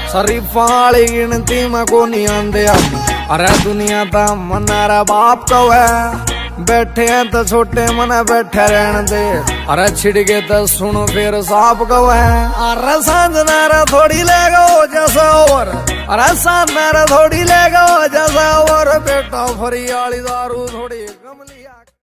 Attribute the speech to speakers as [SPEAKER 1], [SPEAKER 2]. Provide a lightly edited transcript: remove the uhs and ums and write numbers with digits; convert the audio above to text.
[SPEAKER 1] शरीफा वाली गिनती में को नहीं आंदे। अरे दुनिया ता मनारा बाप कौ है, बैठे हैं तो छोटे मना बैठे रहने दे। अरे छिड़के तो सुनो फिर साफ कौ है। अरे सांझ नारा थोड़ी ले गो जैसा और, अरे सांझ नारा थोड़ी ले गो जैसा और, बेटा फरी वाली दारू थोड़ी कम लिया।